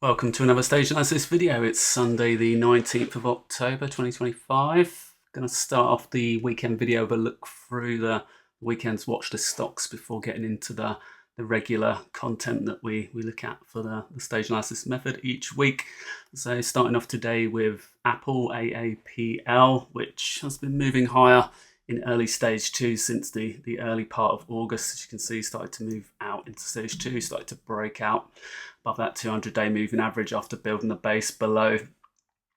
Welcome to another stage analysis video. It's Sunday the 19th of October 2025. Going to start off the weekend video with a look through the weekend's watch list stocks before getting into the regular content that we look at for the stage analysis method each week. So starting off today with Apple AAPL, which has been moving higher in early stage 2 since the early part of August. As you can see, started to move out into stage 2, started to break out above that 200-day moving average after building the base below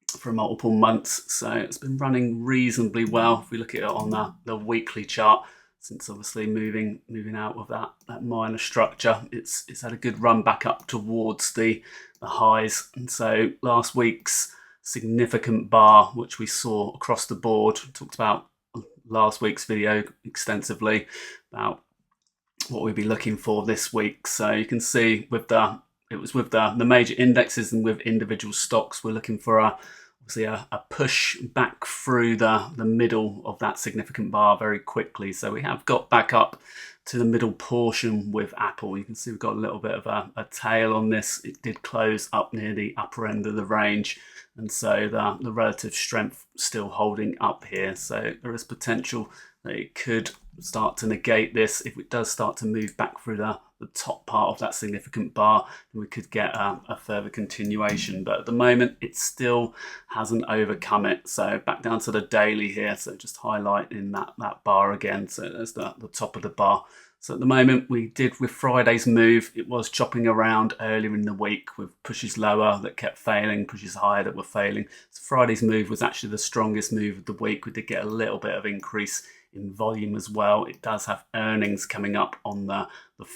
for multiple months. So it's been running reasonably well. If we look at it on the weekly chart, since obviously moving out of that minor structure, it's had a good run back up towards the highs. And so last week's significant bar, which we saw across the board, talked about last week's video extensively about what we'd be looking for this week. So you can see with the major indexes and with individual stocks, we're looking for obviously a push back through the middle of that significant bar very quickly. So we have got back up to the middle portion with Apple. You can see we've got a little bit of a tail on this. It did close up near the upper end of the range, and so the relative strength still holding up here. So there is potential that it could start to negate this. If it does start to move back through the top part of that significant bar, then we could get a further continuation. But at the moment, it still hasn't overcome it. So back down to the daily here. So just highlighting that bar again. So there's the top of the bar. So at the moment, with Friday's move, it was chopping around earlier in the week with pushes lower that kept failing, pushes higher that were failing. So Friday's move was actually the strongest move of the week. We did get a little bit of increase in volume as well. It does have earnings coming up on the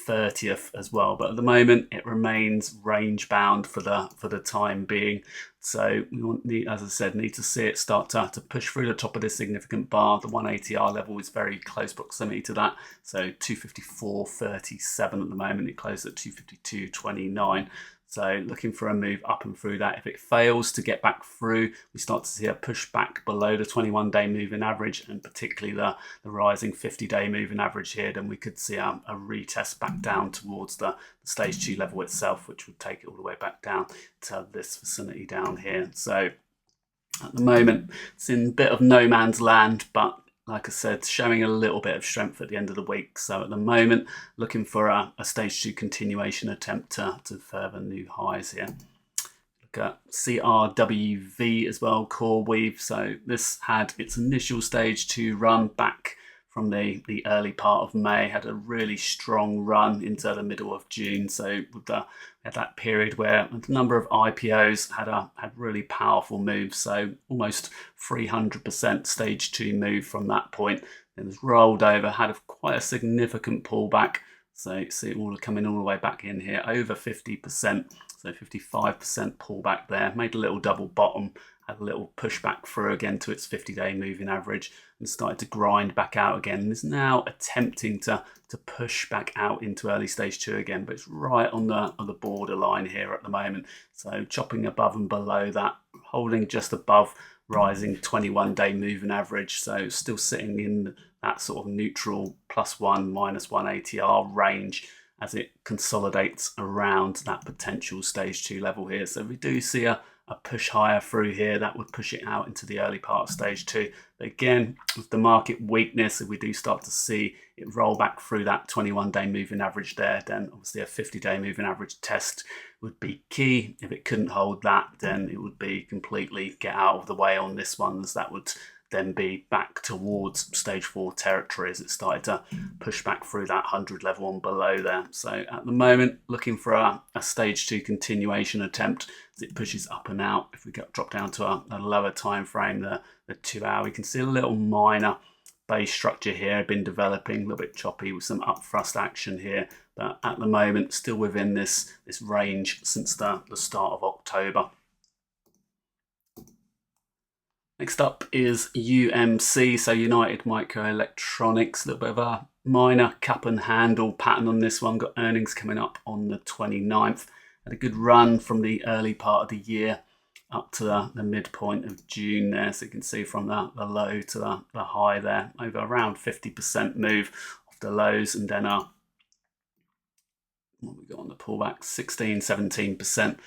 30th as well, but at the moment it remains range bound for the time being. So we as I said, need to see it start to push through the top of this significant bar. The 180R level is very close proximity to that. So 254.37 at the moment. It closed at 252.29. So looking for a move up and through that. If it fails to get back through, we start to see a push back below the 21-day moving average, and particularly the rising 50-day moving average here, then we could see a retest back down towards the stage 2 level itself, which would take it all the way back down to this vicinity down here. So at the moment, it's in a bit of no man's land, but like I said, showing a little bit of strength at the end of the week. So at the moment, looking for a stage 2 continuation attempt to further new highs here. Look at CRWV as well, CRWV. So this had its initial stage 2 run back from the early part of May, had a really strong run into the middle of June. So with we had that period where a number of IPOs had really powerful moves. So almost 300% stage 2 move from that point. It was rolled over, had quite a significant pullback. So you see it all coming all the way back in here, over 50%. So 55% pullback there, made a little double bottom, had a little push back through again to its 50-day moving average, and started to grind back out again, and is now attempting to push back out into early stage 2 again, but it's right on the borderline here at the moment. So chopping above and below that, holding just above rising 21-day moving average. So still sitting in that sort of neutral +1 -1 ATR range as it consolidates around that potential stage 2 level here. So we do see a push higher through here, that would push it out into the early part of stage 2. But again, with the market weakness, if we do start to see it roll back through that 21-day moving average there, then obviously a 50-day moving average test would be key. If it couldn't hold that, then it would be completely get out of the way on this one, as that would then be back towards stage 4 territory as it started to push back through that 100 level and below there. So at the moment, looking for a stage 2 continuation attempt as it pushes up and out. If we drop down to a lower time frame, the 2 hour, we can see a little minor base structure here been developing, a little bit choppy with some up thrust action here, but at the moment still within this range since the start of October. Next up is UMC, so United Microelectronics. A little bit of a minor cup and handle pattern on this one. Got earnings coming up on the 29th. Had a good run from the early part of the year up to the midpoint of June there. So you can see from the low to the high there, over around 50% move off the lows, and then what we got on the pullback, 16-17%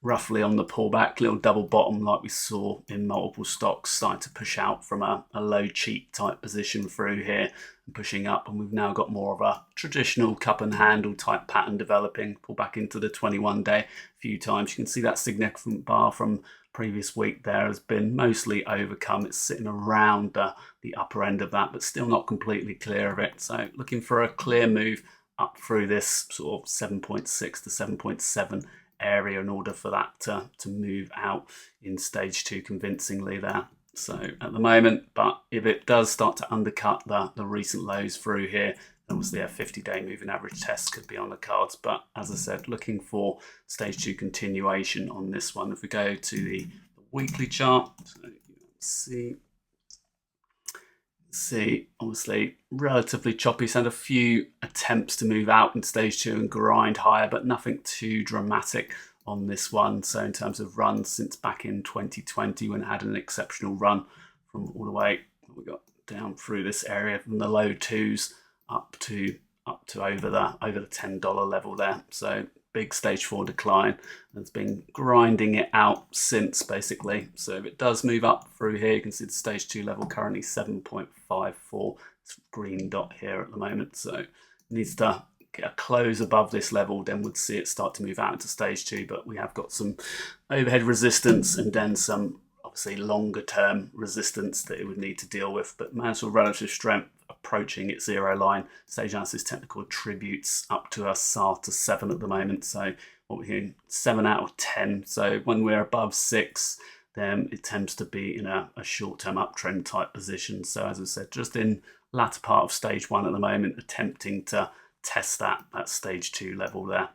roughly on the pullback. Little double bottom like we saw in multiple stocks, starting to push out from a low cheap type position through here and pushing up, and we've now got more of a traditional cup and handle type pattern developing. Pull back into the 21-day a few times. You can see that significant bar from previous week there has been mostly overcome. It's sitting around the upper end of that, but still not completely clear of it. So looking for a clear move up through this sort of 7.6 to 7.7 area in order for that to move out in stage 2 convincingly there. So at the moment, but if it does start to undercut the recent lows through here, obviously a 50-day moving average test could be on the cards. But as I said, looking for stage 2 continuation on this one. If we go to the weekly chart, so see obviously relatively choppy. So had a few attempts to move out in stage 2 and grind higher, but nothing too dramatic on this one. So in terms of runs since back in 2020 when it had an exceptional run from all the way we got down through this area from the low 2s up to over the $10 level there. So big stage 4 decline, and it's been grinding it out since basically. So if it does move up through here, you can see the stage 2 level currently 7.54. It's green dot here at the moment. So it needs to get a close above this level, then we'd see it start to move out into stage 2. But we have got some overhead resistance and then some obviously longer term resistance that it would need to deal with. But managed relative strength approaching its 0 line. Stage analysis technical attributes up to a SAR to 7 at the moment. So what we're hearing, 7 out of 10. So when we're above 6, then it tends to be in a short-term uptrend type position. So as I said, just in latter part of stage 1 at the moment, attempting to test that stage 2 level there.